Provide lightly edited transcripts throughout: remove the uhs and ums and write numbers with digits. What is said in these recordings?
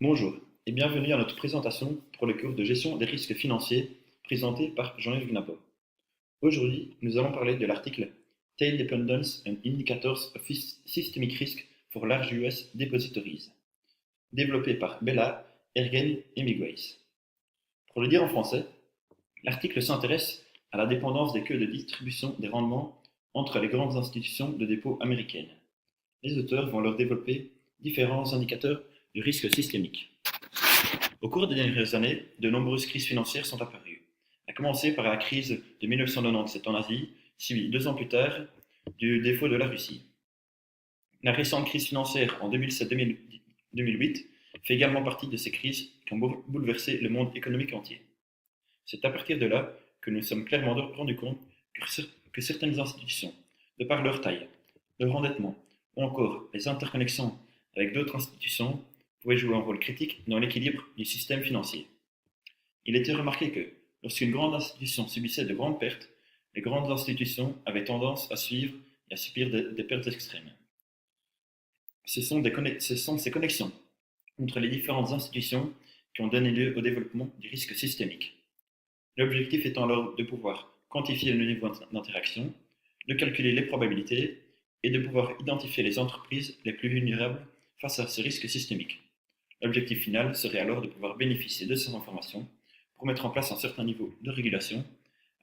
Bonjour et bienvenue à notre présentation pour le cours de gestion des risques financiers présenté par Jean-Yves Gnapot. Aujourd'hui, nous allons parler de l'article Tail Dependence and Indicators of Systemic Risk for Large US Depositories, développé par Bella, Ergen et Miguez. Pour le dire en français, l'article s'intéresse à la dépendance des queues de distribution des rendements entre les grandes institutions de dépôt américaines. Les auteurs vont leur développer différents indicateurs du risque systémique. Au cours des dernières années, de nombreuses crises financières sont apparues, à commencer par la crise de 1997 en Asie, suivie 2 ans plus tard du défaut de la Russie. La récente crise financière en 2007-2008 fait également partie de ces crises qui ont bouleversé le monde économique entier. C'est à partir de là que nous sommes clairement rendus compte que certaines institutions, de par leur taille, leur endettement ou encore les interconnexions avec d'autres institutions, pouvaient jouer un rôle critique dans l'équilibre du système financier. Il était remarqué que, lorsqu'une grande institution subissait de grandes pertes, les grandes institutions avaient tendance à suivre et à subir des pertes extrêmes. Ce sont ces connexions entre les différentes institutions qui ont donné lieu au développement du risque systémique. L'objectif étant alors de pouvoir quantifier le niveau d'interaction, de calculer les probabilités et de pouvoir identifier les entreprises les plus vulnérables face à ce risque systémique. L'objectif final serait alors de pouvoir bénéficier de ces informations pour mettre en place un certain niveau de régulation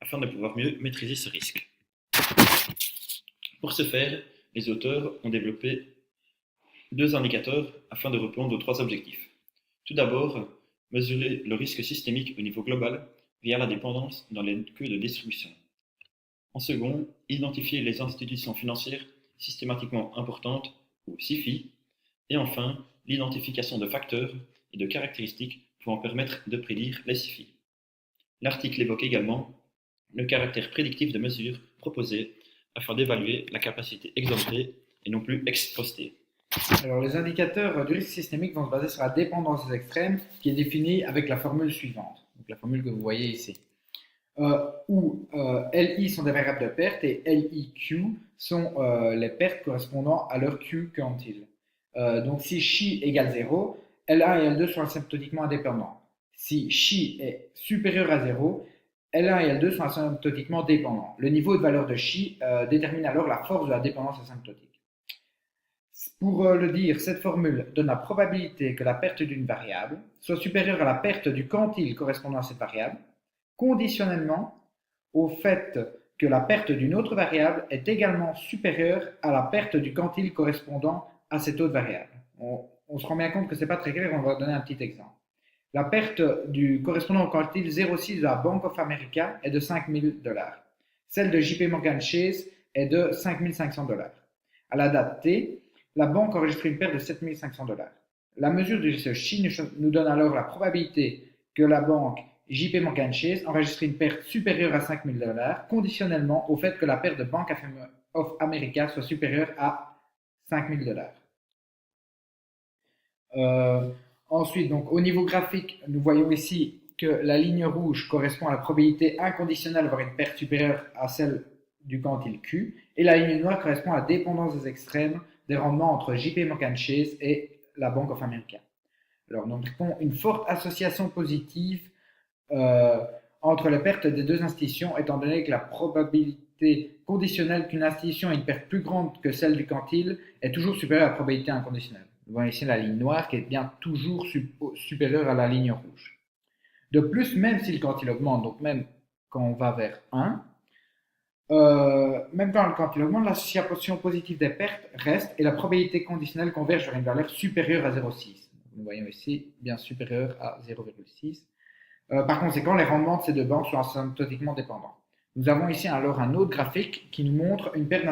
afin de pouvoir mieux maîtriser ce risque. Pour ce faire, les auteurs ont développé 2 indicateurs afin de répondre aux 3 objectifs. Tout d'abord, mesurer le risque systémique au niveau global via la dépendance dans les queues de distribution. En second, identifier les institutions financières systématiquement importantes, ou SIFI, et enfin, l'identification de facteurs et de caractéristiques pouvant permettre de prédire les SIFI. L'article évoque également le caractère prédictif de mesures proposées afin d'évaluer la capacité exemptée et non plus ex-postée. Alors, les indicateurs du risque systémique vont se baser sur la dépendance des extrêmes qui est définie avec la formule suivante, donc la formule que vous voyez ici, où LI sont des variables de perte et LIQ sont les pertes correspondant à leur Q quantile. Donc, si Chi égale 0, L1 et L2 sont asymptotiquement indépendants. Si Chi est supérieur à 0, L1 et L2 sont asymptotiquement dépendants. Le niveau de valeur de Chi détermine alors la force de la dépendance asymptotique. Pour le dire, cette formule donne la probabilité que la perte d'une variable soit supérieure à la perte du quantile correspondant à cette variable, conditionnellement au fait que la perte d'une autre variable est également supérieure à la perte du quantile correspondant à cette autre variable. On se rend bien compte que ce n'est pas très clair, on va donner un petit exemple. La perte du correspondant au quantile 0,6 de la Bank of America est de $5,000. Celle de JP Morgan Chase est de $5,500. À la date T, la banque enregistre une perte de $7,500. La mesure de ce chi nous donne alors la probabilité que la banque JP Morgan Chase enregistre une perte supérieure à $5,000, conditionnellement au fait que la perte de Bank of America soit supérieure à $5,000. Ensuite, donc, au niveau graphique, nous voyons ici que la ligne rouge correspond à la probabilité inconditionnelle d'avoir une perte supérieure à celle du quantile Q, et la ligne noire correspond à la dépendance des extrêmes des rendements entre JP Morgan Chase et la Bank of America. Alors, nous notons une forte association positive entre les pertes des 2 institutions, étant donné que la probabilité conditionnelle qu'une institution ait une perte plus grande que celle du quantile est toujours supérieure à la probabilité inconditionnelle. Nous voyons ici la ligne noire qui est bien toujours supérieure à la ligne rouge. De plus, même si le quantile augmente, donc même quand on va vers 1, même quand il augmente, l'association positive des pertes reste et la probabilité conditionnelle converge vers une valeur supérieure à 0,6. Nous voyons ici bien supérieure à 0,6. Par conséquent, les rendements de ces 2 banques sont asymptotiquement dépendants. Nous avons ici alors un autre graphique qui nous montre une perte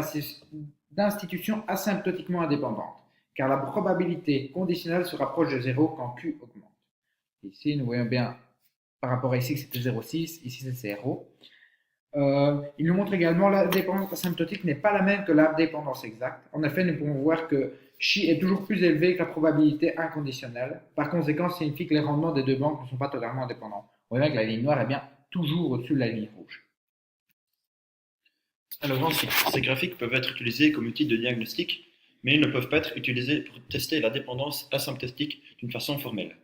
d'institutions asymptotiquement indépendantes, car la probabilité conditionnelle se rapproche de 0 quand Q augmente. Ici, nous voyons bien par rapport à ici que c'était 0,6, ici c'est 0. Il nous montre également que la dépendance asymptotique n'est pas la même que la dépendance exacte. En effet, nous pouvons voir que Chi est toujours plus élevé que la probabilité inconditionnelle. Par conséquent, ça signifie que les rendements des 2 banques ne sont pas totalement indépendants. On voit que la ligne noire est bien toujours au-dessus de la ligne rouge. Alors ensuite, ces graphiques peuvent être utilisés comme outil de diagnostic, mais ils ne peuvent pas être utilisés pour tester la dépendance asymptotique d'une façon formelle.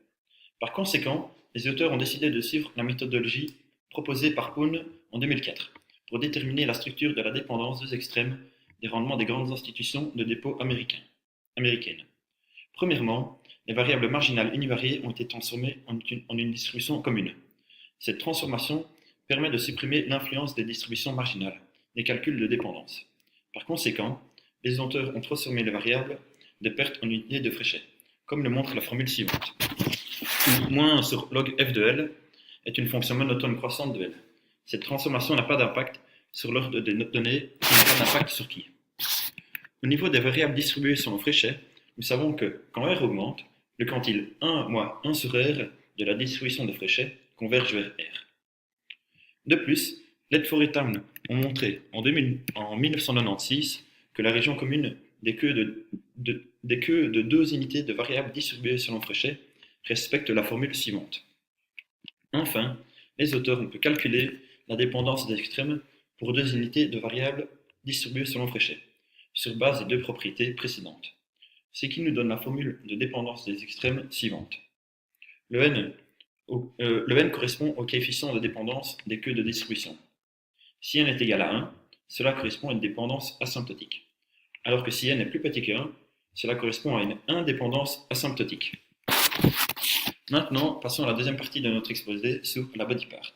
Par conséquent, les auteurs ont décidé de suivre la méthodologie proposée par Poon en 2004 pour déterminer la structure de la dépendance deux extrêmes des rendements des grandes institutions de dépôt américaines. Premièrement, les variables marginales univariées ont été transformées en une distribution commune. Cette transformation permet de supprimer l'influence des distributions marginales, des calculs de dépendance. Par conséquent, les auteurs ont transformé les variables de perte en unités de Fréchet, comme le montre la formule suivante, où moins sur log f de L est une fonction monotone croissante de L. Cette transformation n'a pas d'impact sur l'ordre des données, qui n'a pas d'impact sur qui. Au niveau des variables distribuées selon Fréchet, nous savons que quand R augmente, le quantile 1 moins 1 sur R de la distribution de Fréchet converge vers R. De plus, Ledford et Town ont montré en 1996 que la région commune des queues de deux unités de variables distribuées selon Fréchet respecte la formule suivante. Enfin, les auteurs ont pu calculer la dépendance des extrêmes pour deux unités de variables distribuées selon Fréchet, sur base des deux propriétés précédentes, ce qui nous donne la formule de dépendance des extrêmes suivante. Le n correspond au coefficient de dépendance des queues de distribution. Si n est égal à 1, cela correspond à une dépendance asymptotique, alors que si n est plus petit que 1, cela correspond à une indépendance asymptotique. Maintenant, passons à la deuxième partie de notre exposé sur la body part.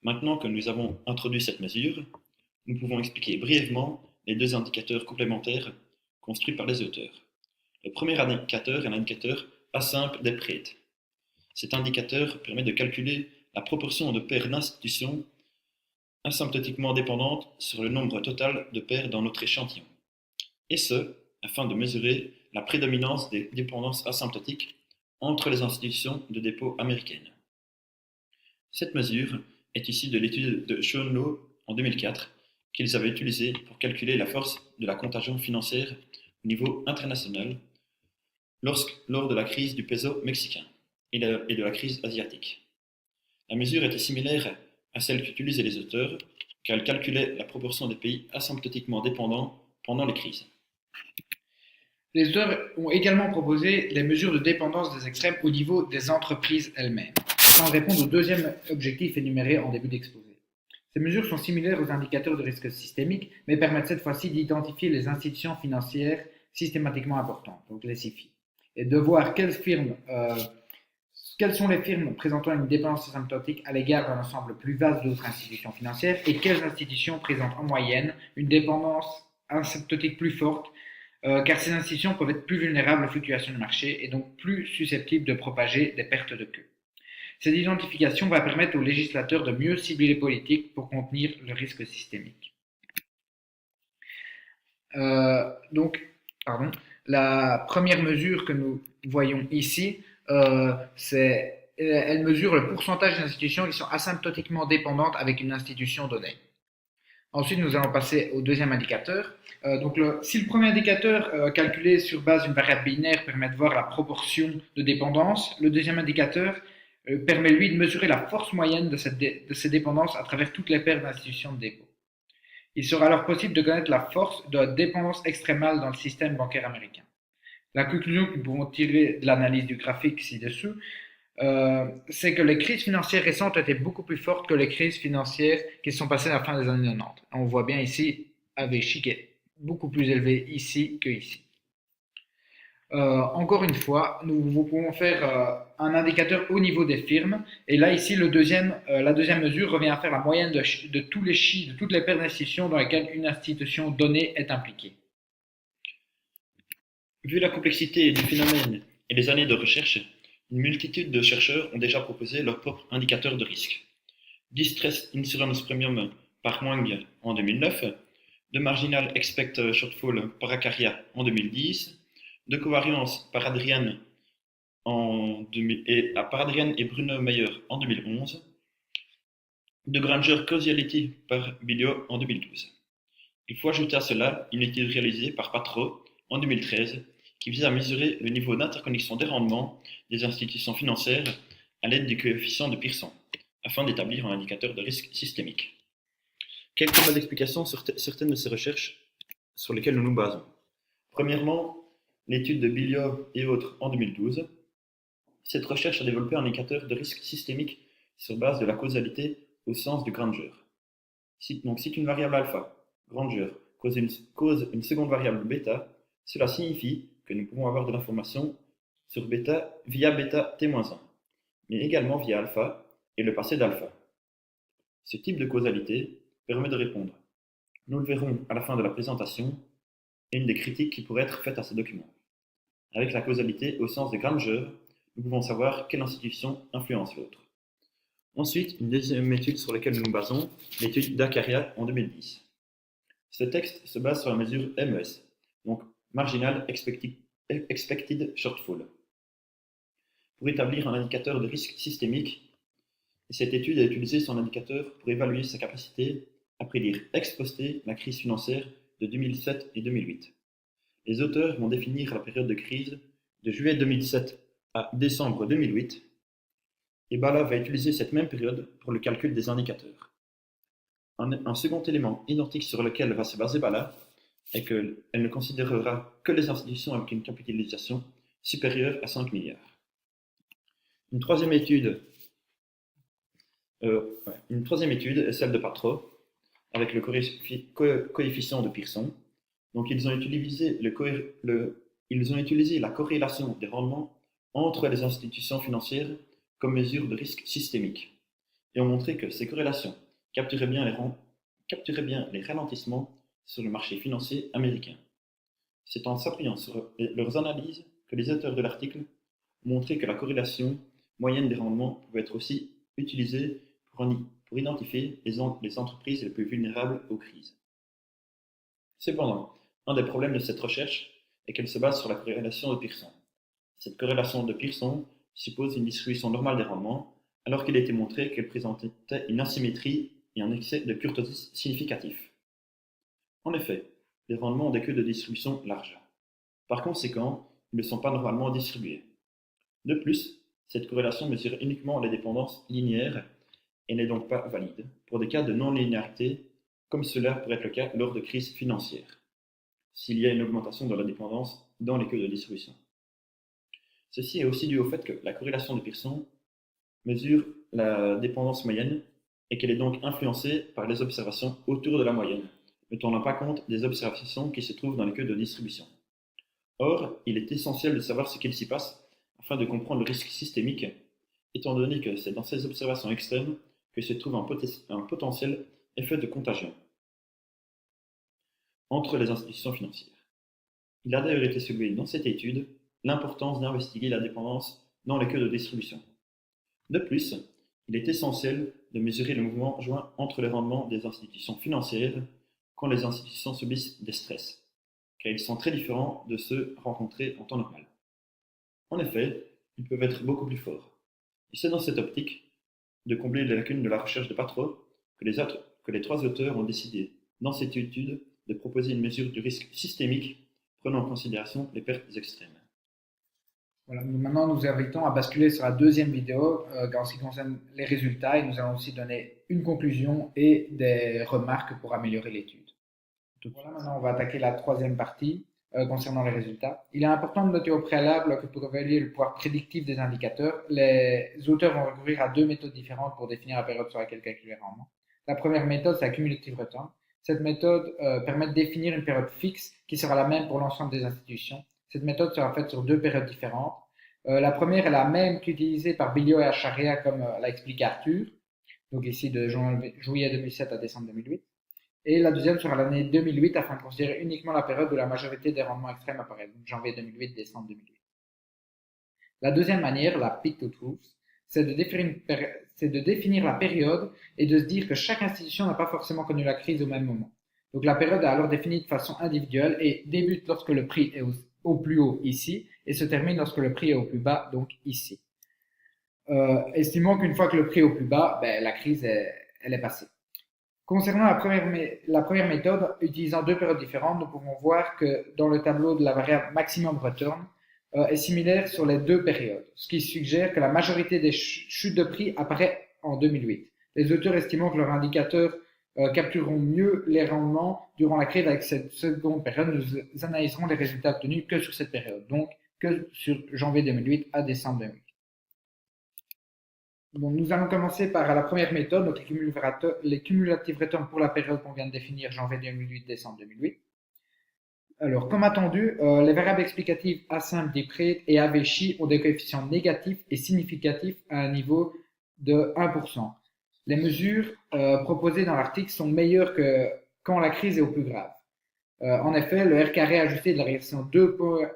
Maintenant que nous avons introduit cette mesure, nous pouvons expliquer brièvement les deux indicateurs complémentaires construits par les auteurs. Le premier indicateur est l'indicateur asimple des prêts. Cet indicateur permet de calculer la proportion de paires d'institutions asymptotiquement dépendantes sur le nombre total de paires dans notre échantillon, et ce, afin de mesurer la prédominance des dépendances asymptotiques entre les institutions de dépôt américaines. Cette mesure est issue de l'étude de Schoenloh en 2004 qu'ils avaient utilisée pour calculer la force de la contagion financière au niveau international lors de la crise du peso mexicain et de la crise asiatique. La mesure était similaire à celle qu'utilisaient les auteurs, car elle calculait la proportion des pays asymptotiquement dépendants pendant les crises. Les auteurs ont également proposé des mesures de dépendance des extrêmes au niveau des entreprises elles-mêmes, afin de répondre au deuxième objectif énuméré en début d'exposé. Ces mesures sont similaires aux indicateurs de risque systémique, mais permettent cette fois-ci d'identifier les institutions financières systématiquement importantes, donc les SIFI, et de voir quelles sont les firmes présentant une dépendance asymptotique à l'égard d'un ensemble plus vaste d'autres institutions financières et quelles institutions présentent en moyenne une dépendance asymptotique plus forte, car ces institutions peuvent être plus vulnérables aux fluctuations du marché et donc plus susceptibles de propager des pertes de queue. Cette identification va permettre aux législateurs de mieux cibler les politiques pour contenir le risque systémique. La première mesure que nous voyons ici, elle mesure le pourcentage d'institutions qui sont asymptotiquement dépendantes avec une institution donnée. Ensuite, nous allons passer au deuxième indicateur. Si le premier indicateur calculé sur base d'une variable binaire permet de voir la proportion de dépendance, le deuxième indicateur permet lui de mesurer la force moyenne de ces dépendances à travers toutes les paires d'institutions de dépôt. Il sera alors possible de connaître la force de la dépendance extrémale dans le système bancaire américain. La conclusion que nous pouvons tirer de l'analyse du graphique ci-dessous, c'est que les crises financières récentes étaient beaucoup plus fortes que les crises financières qui se sont passées à la fin des années 90. On voit bien ici un V-chi qui est beaucoup plus élevé ici que ici. Encore une fois, nous pouvons faire un indicateur au niveau des firmes. Et là, ici, la deuxième mesure revient à faire la moyenne de tous les chi, de toutes les paires d'institutions dans lesquelles une institution donnée est impliquée. Vu la complexité du phénomène et les années de recherche, une multitude de chercheurs ont déjà proposé leur propre indicateur de risque. Distress Insurance Premium par Wang en 2009, de Marginal Expect Shortfall par Acaria en 2010, de covariance par Adrian et Bruno Meyer en 2011, de Granger Causality par Bilio en 2012. Il faut ajouter à cela une étude réalisée par Patro en 2013 qui vise à mesurer le niveau d'interconnexion des rendements des institutions financières à l'aide du coefficient de Pearson, afin d'établir un indicateur de risque systémique. Quelques mots d'explication sur certaines de ces recherches sur lesquelles nous nous basons. Premièrement, l'étude de Billiot et autres en 2012. Cette recherche a développé un indicateur de risque systémique sur base de la causalité au sens du Granger. Si une variable alpha, Granger, cause une seconde variable bêta, cela signifie que nous pouvons avoir de l'information sur bêta via bêta t-1, mais également via alpha et le passé d'alpha. Ce type de causalité permet de répondre, nous le verrons à la fin de la présentation, à une des critiques qui pourrait être faite à ce document. Avec la causalité au sens de Granger, nous pouvons savoir quelle institution influence l'autre. Ensuite, une deuxième étude sur laquelle nous nous basons, l'étude d'Accaria en 2010. Ce texte se base sur la mesure MES, donc Marginal Expected Shortfall, pour établir un indicateur de risque systémique. Et cette étude a utilisé son indicateur pour évaluer sa capacité à prédire ex post la crise financière de 2007 et 2008. Les auteurs vont définir la période de crise de juillet 2007 à décembre 2008, et Bala va utiliser cette même période pour le calcul des indicateurs. Un second élément identique sur lequel va se baser Bala est qu'elle ne considérera que les institutions avec une capitalisation supérieure à 5 milliards. Une troisième étude est celle de Patro, avec le coefficient de Pearson. Donc ils ont utilisé la corrélation des rendements entre les institutions financières comme mesure de risque systémique, et ont montré que ces corrélations capturaient bien les ralentissements sur le marché financier américain. C'est en s'appuyant sur leurs analyses que les auteurs de l'article ont montré que la corrélation moyenne des rendements pouvait être aussi utilisée pour identifier les entreprises les plus vulnérables aux crises. Cependant, un des problèmes de cette recherche est qu'elle se base sur la corrélation de Pearson. Cette corrélation de Pearson suppose une distribution normale des rendements, alors qu'il a été montré qu'elle présentait une asymétrie et un excès de kurtosis significatif. En effet, les rendements ont des queues de distribution larges. Par conséquent, ils ne sont pas normalement distribués. De plus, cette corrélation mesure uniquement les dépendances linéaires et n'est donc pas valide pour des cas de non-linéarité, comme cela pourrait être le cas lors de crises financières, s'il y a une augmentation de la dépendance dans les queues de distribution. Ceci est aussi dû au fait que la corrélation de Pearson mesure la dépendance moyenne et qu'elle est donc influencée par les observations autour de la moyenne, ne tenant pas compte des observations qui se trouvent dans les queues de distribution. Or, il est essentiel de savoir ce qu'il s'y passe afin de comprendre le risque systémique, étant donné que c'est dans ces observations extrêmes que se trouve un potentiel effet de contagion entre les institutions financières. Il a d'ailleurs été soulevé dans cette étude l'importance d'investiguer la dépendance dans les queues de distribution. De plus, il est essentiel de mesurer le mouvement joint entre les rendements des institutions financières quand les institutions subissent des stress, car ils sont très différents de ceux rencontrés en temps normal. En effet, ils peuvent être beaucoup plus forts. Et c'est dans cette optique de combler les lacunes de la recherche de Patro que les trois auteurs ont décidé, dans cette étude, de proposer une mesure du risque systémique prenant en considération les pertes extrêmes. Voilà, maintenant, nous invitons à basculer sur la deuxième vidéo en ce qui concerne les résultats, et nous allons aussi donner une conclusion et des remarques pour améliorer l'étude. Voilà, maintenant, on va attaquer la troisième partie concernant les résultats. Il est important de noter au préalable que pour évaluer le pouvoir prédictif des indicateurs, les auteurs vont recourir à deux méthodes différentes pour définir la période sur laquelle calculer le rendement. La première méthode, c'est la cumulative return. Cette méthode permet de définir une période fixe qui sera la même pour l'ensemble des institutions. Cette méthode sera faite sur deux périodes différentes. La première est la même qu'utilisée par Billiot et Accaria, comme l'a expliqué Arthur, donc ici de juillet 2007 à décembre 2008. Et la deuxième sera l'année 2008 afin de considérer uniquement la période où la majorité des rendements extrêmes apparaissent, donc janvier 2008, décembre 2008. La deuxième manière, la peak to truth, c'est de définir la période et de se dire que chaque institution n'a pas forcément connu la crise au même moment. Donc la période est alors définie de façon individuelle et débute lorsque le prix est au plus haut ici et se termine lorsque le prix est au plus bas, donc ici. Estimons qu'une fois que le prix est au plus bas, la crise elle est passée. Concernant la première méthode, utilisant deux périodes différentes, nous pouvons voir que dans le tableau de la variable maximum return est similaire sur les deux périodes, ce qui suggère que la majorité des chutes de prix apparaît en 2008. Les auteurs estimant que leur indicateur captureront mieux les rendements durant la crise avec cette seconde période. Nous analyserons les résultats obtenus que sur cette période, donc que sur janvier 2008 à décembre 2008. Bon, nous allons commencer par la première méthode, donc les cumulative returns pour la période qu'on vient de définir, janvier 2008-décembre 2008. Alors, comme attendu, les variables explicatives A simple, Dprate et AVChi ont des coefficients négatifs et significatifs à un niveau de 1%. Les mesures proposées dans l'article sont meilleures que quand la crise est au plus grave. En effet, le R carré ajusté de la régression 2.1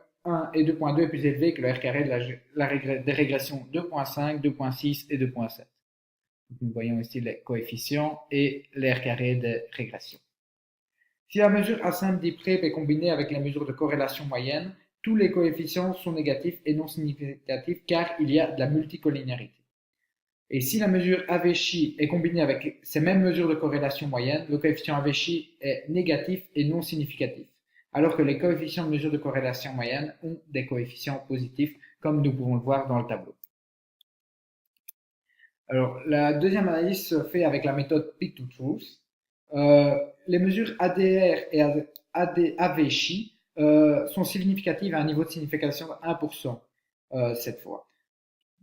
et 2.2 est plus élevé que le R carré des régressions 2.5, 2.6 et 2.7. Nous voyons ici les coefficients et les R carré des régressions. Si la mesure A simple Dprate est combinée avec la mesure de corrélation moyenne, tous les coefficients sont négatifs et non significatifs car il y a de la multicollinéarité. Et si la mesure AVChi est combinée avec ces mêmes mesures de corrélation moyenne, le coefficient AVChi est négatif et non significatif, alors que les coefficients de mesure de corrélation moyenne ont des coefficients positifs, comme nous pouvons le voir dans le tableau. Alors, la deuxième analyse se fait avec la méthode Peak to Truth. Les mesures ADR et AVChi sont significatives à un niveau de signification de 1% cette fois.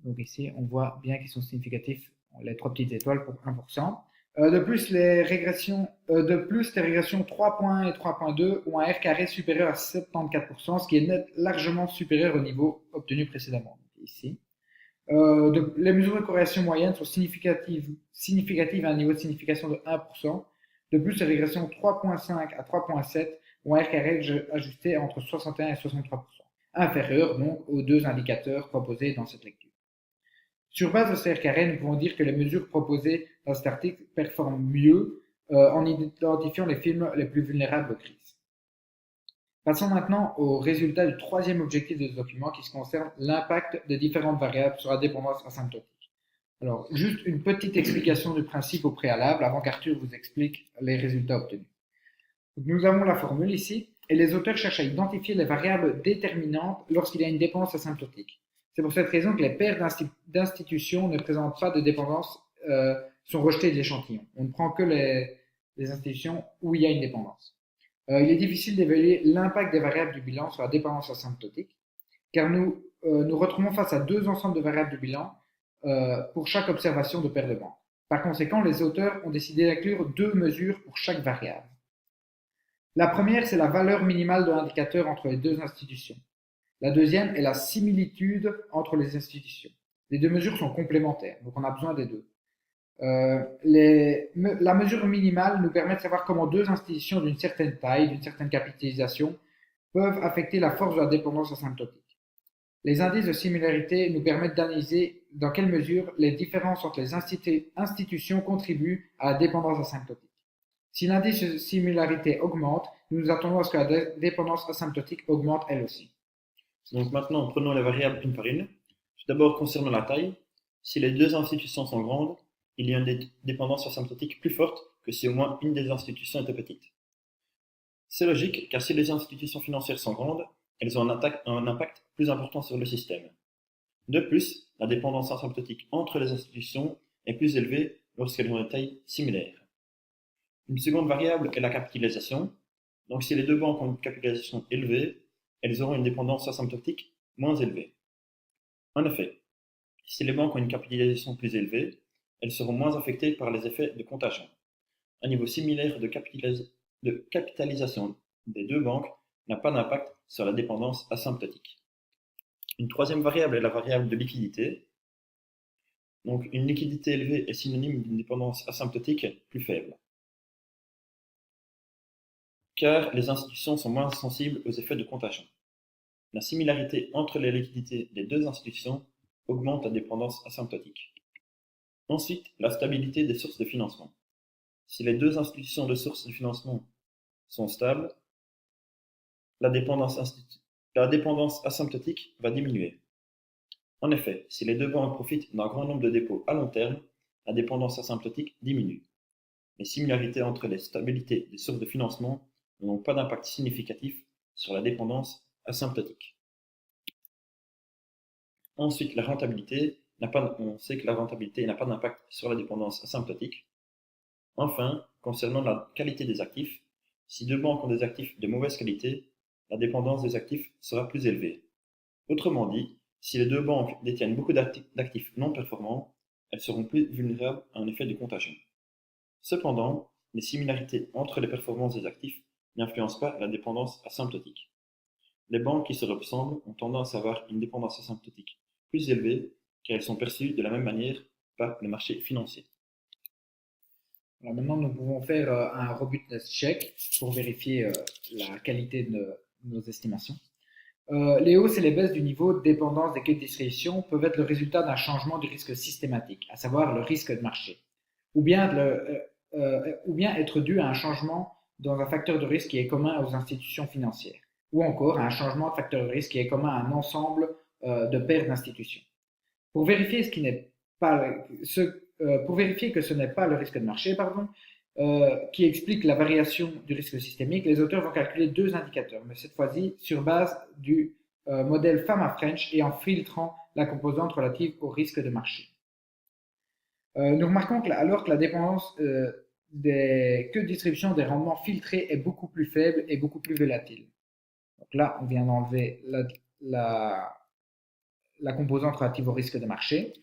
Donc ici, on voit bien qu'ils sont significatifs, les trois petites étoiles pour 1%. De plus, les régressions 3.1 et 3.2 ont un R carré supérieur à 74%, ce qui est largement supérieur au niveau obtenu précédemment. Ici. Les mesures de corrélation moyenne sont significatives à un niveau de signification de 1%. De plus, les régressions 3.5 à 3.7 ont un R carré ajusté entre 61 et 63%, inférieur donc aux deux indicateurs proposés dans cette lecture. Sur base de ces R carrés, nous pouvons dire que les mesures proposées dans cet article performent mieux en identifiant les films les plus vulnérables aux crises. Passons maintenant au résultat du troisième objectif de ce document qui concerne l'impact des différentes variables sur la dépendance asymptotique. Alors, juste une petite explication du principe au préalable avant qu'Arthur vous explique les résultats obtenus. Donc, nous avons la formule ici et les auteurs cherchent à identifier les variables déterminantes lorsqu'il y a une dépendance asymptotique. C'est pour cette raison que les paires d'institutions ne présentent pas de dépendance, sont rejetées de l'échantillon. On ne prend que les institutions où il y a une dépendance. Il est difficile d'évaluer l'impact des variables du bilan sur la dépendance asymptotique, car nous nous retrouvons face à deux ensembles de variables du bilan pour chaque observation de paire de banques. Par conséquent, les auteurs ont décidé d'inclure deux mesures pour chaque variable. La première, c'est la valeur minimale de l'indicateur entre les deux institutions. La deuxième est la similitude entre les institutions. Les deux mesures sont complémentaires, donc on a besoin des deux. La mesure minimale nous permet de savoir comment deux institutions d'une certaine taille, d'une certaine capitalisation, peuvent affecter la force de la dépendance asymptotique. Les indices de similarité nous permettent d'analyser dans quelle mesure les différences entre les institutions contribuent à la dépendance asymptotique. Si l'indice de similarité augmente, nous nous attendons à ce que la dépendance asymptotique augmente elle aussi. Donc maintenant, prenons les variables une par une. Tout d'abord, concernant la taille, si les deux institutions sont grandes, il y a une dépendance asymptotique plus forte que si au moins une des institutions était petite. C'est logique, car si les institutions financières sont grandes, elles ont un impact plus important sur le système. De plus, la dépendance asymptotique entre les institutions est plus élevée lorsqu'elles ont une taille similaire. Une seconde variable est la capitalisation. Donc si les deux banques ont une capitalisation élevée, elles auront une dépendance asymptotique moins élevée. En effet, si les banques ont une capitalisation plus élevée, elles seront moins affectées par les effets de contagion. Un niveau similaire de capitalisation des deux banques n'a pas d'impact sur la dépendance asymptotique. Une troisième variable est la variable de liquidité. Donc une liquidité élevée est synonyme d'une dépendance asymptotique plus faible, car les institutions sont moins sensibles aux effets de contagion. La similarité entre les liquidités des deux institutions augmente la dépendance asymptotique. Ensuite, la stabilité des sources de financement. Si les deux institutions de sources de financement sont stables, la dépendance asymptotique va diminuer. En effet, si les deux banques profitent d'un grand nombre de dépôts à long terme, la dépendance asymptotique diminue. Les similarités entre les stabilités des sources de financement n'ont pas d'impact significatif sur la dépendance asymptotique. Ensuite, la rentabilité on sait que la rentabilité n'a pas d'impact sur la dépendance asymptotique. Enfin, concernant la qualité des actifs. Si deux banques ont des actifs de mauvaise qualité, la dépendance des actifs sera plus élevée. Autrement dit, si les deux banques détiennent beaucoup d'actifs non performants, elles seront plus vulnérables à un effet de contagion. Cependant, les similarités entre les performances des actifs n'influencent pas la dépendance asymptotique. Les banques qui se ressemblent ont tendance à avoir une dépendance asymptotique plus élevée car elles sont perçues de la même manière par le marché financier. Alors maintenant, nous pouvons faire un robustness check pour vérifier la qualité de nos estimations. Les hausses et les baisses du niveau de dépendance des queues de distribution peuvent être le résultat d'un changement du risque systématique, à savoir le risque de marché, ou bien être dû à un changement dans un facteur de risque qui est commun aux institutions financières, ou encore à un changement de facteur de risque qui est commun à un ensemble de paires d'institutions. Pour vérifier que ce n'est pas le risque de marché, qui explique la variation du risque systémique, les auteurs vont calculer deux indicateurs, mais cette fois-ci sur base du modèle Fama-French et en filtrant la composante relative au risque de marché. Nous remarquons alors que la dépendance des queues de distribution des rendements filtrés est beaucoup plus faible et beaucoup plus volatile. Donc là, on vient d'enlever la composante relative au risque de marché.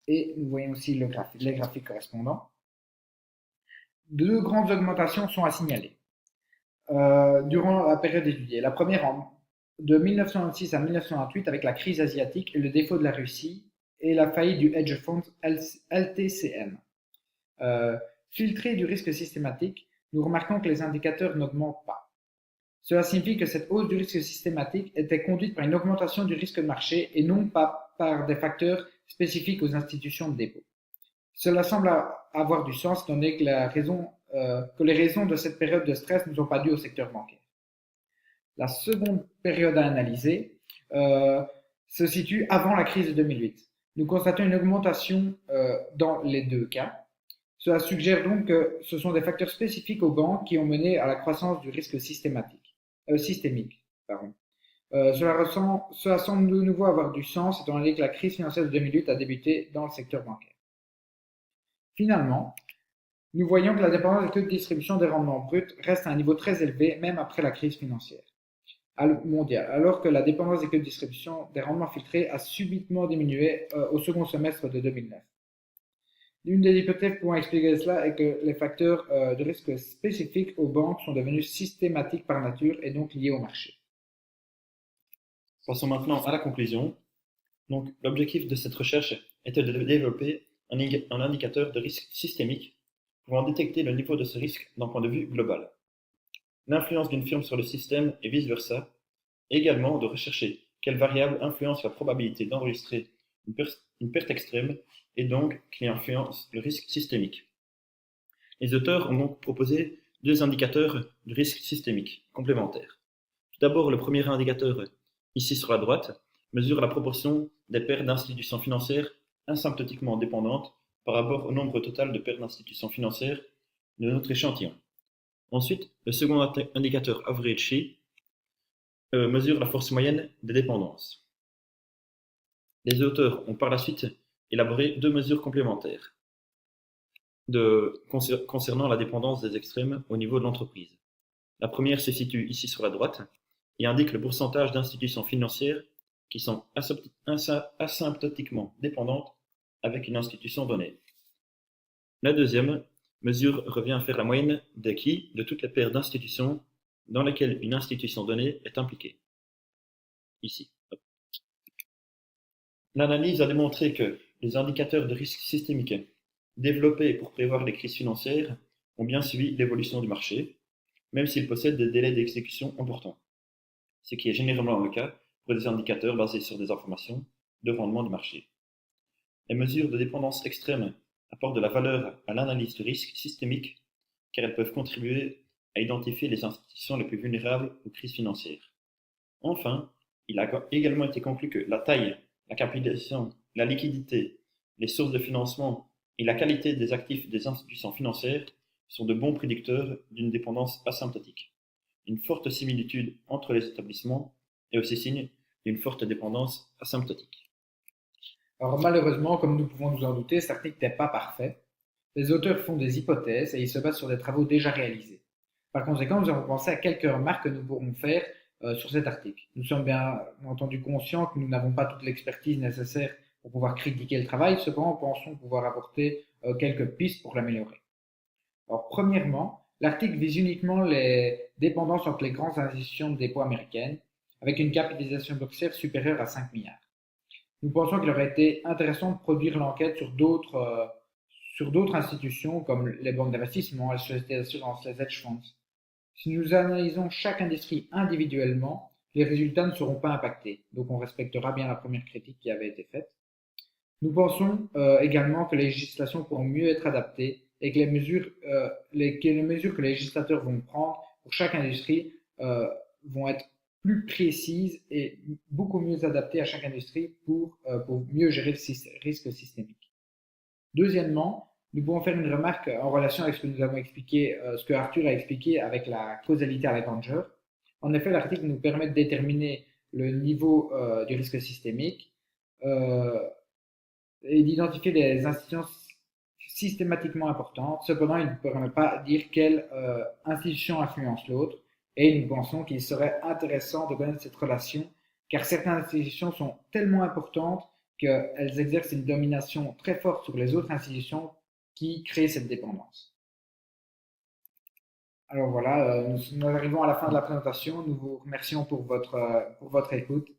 Et nous voyons aussi les graphiques correspondants. Deux grandes augmentations sont à signaler durant la période étudiée. La première de 1996 à 1998 avec la crise asiatique et le défaut de la Russie et la faillite du hedge fund LTCM. Filtré du risque systématique, nous remarquons que les indicateurs n'augmentent pas. Cela signifie que cette hausse du risque systématique était conduite par une augmentation du risque de marché et non pas par des facteurs spécifiques aux institutions de dépôt. Cela semble avoir du sens étant donné que les raisons de cette période de stress ne sont pas dues au secteur bancaire. La seconde période à analyser se situe avant la crise de 2008. Nous constatons une augmentation dans les deux cas. Cela suggère donc que ce sont des facteurs spécifiques aux banques qui ont mené à la croissance du risque systémique. Cela semble de nouveau avoir du sens étant donné que la crise financière de 2008 a débuté dans le secteur bancaire. Finalement, nous voyons que la dépendance des taux de distribution des rendements bruts reste à un niveau très élevé même après la crise financière mondiale, alors que la dépendance des taux de distribution des rendements filtrés a subitement diminué au second semestre de 2009. L'une des hypothèses pouvant expliquer cela est que les facteurs de risque spécifiques aux banques sont devenus systématiques par nature et donc liés au marché. Passons maintenant à la conclusion. Donc, l'objectif de cette recherche était de développer un indicateur de risque systémique pouvant détecter le niveau de ce risque d'un point de vue global. L'influence d'une firme sur le système et vice-versa, et également de rechercher quelle variable influence la probabilité d'enregistrer une perte extrême et donc qui influence le risque systémique. Les auteurs ont donc proposé deux indicateurs de risque systémique complémentaires. Tout d'abord, le premier indicateur, ici sur la droite, mesure la proportion des pertes d'institutions financières asymptotiquement dépendantes par rapport au nombre total de pertes d'institutions financières de notre échantillon. Ensuite, le second indicateur average mesure la force moyenne des dépendances. Les auteurs ont par la suite élaboré deux mesures complémentaires concernant la dépendance des extrêmes au niveau de l'entreprise. La première se situe ici sur la droite et indique le pourcentage d'institutions financières qui sont asymptotiquement dépendantes avec une institution donnée. La deuxième mesure revient à faire la moyenne des qui de toutes les paires d'institutions dans lesquelles une institution donnée est impliquée. Ici. L'analyse a démontré que les indicateurs de risque systémique développés pour prévoir les crises financières ont bien suivi l'évolution du marché, même s'ils possèdent des délais d'exécution importants, ce qui est généralement le cas pour des indicateurs basés sur des informations de rendement du marché. Les mesures de dépendance extrême apportent de la valeur à l'analyse du risque systémique car elles peuvent contribuer à identifier les institutions les plus vulnérables aux crises financières. Enfin, il a également été conclu que la taille, la capitalisation, la liquidité, les sources de financement et la qualité des actifs des institutions financières sont de bons prédicteurs d'une dépendance asymptotique. Une forte similitude entre les établissements est aussi signe d'une forte dépendance asymptotique. Alors malheureusement, comme nous pouvons nous en douter, cet article n'est pas parfait. Les auteurs font des hypothèses et ils se basent sur des travaux déjà réalisés. Par conséquent, nous avons pensé à quelques remarques que nous pourrons faire sur cet article. Nous sommes bien entendu conscients que nous n'avons pas toute l'expertise nécessaire pour pouvoir critiquer le travail, cependant, pensons pouvoir apporter quelques pistes pour l'améliorer. Alors, premièrement, l'article vise uniquement les dépendances entre les grandes institutions de dépôt américaines, avec une capitalisation boursière supérieure à 5 milliards. Nous pensons qu'il aurait été intéressant de produire l'enquête sur d'autres institutions comme les banques d'investissement, les sociétés d'assurance, les hedge funds. Si nous analysons chaque industrie individuellement, les résultats ne seront pas impactés. Donc on respectera bien la première critique qui avait été faite. Nous pensons également que les législations pourront mieux être adaptées et que les mesures que les législateurs vont prendre pour chaque industrie vont être plus précises et beaucoup mieux adaptées à chaque industrie pour mieux gérer le risque systémique. Deuxièmement, nous pouvons faire une remarque en relation avec ce que nous avons expliqué, ce que Arthur a expliqué avec la causalité à Levenger. En effet, l'article nous permet de déterminer le niveau du risque systémique et d'identifier des institutions systématiquement importantes. Cependant, il ne permet pas de dire quelle institution influence l'autre. Et nous pensons qu'il serait intéressant de connaître cette relation, car certaines institutions sont tellement importantes qu'elles exercent une domination très forte sur les autres institutions qui créent cette dépendance. Alors voilà, nous arrivons à la fin de la présentation. Nous vous remercions pour votre écoute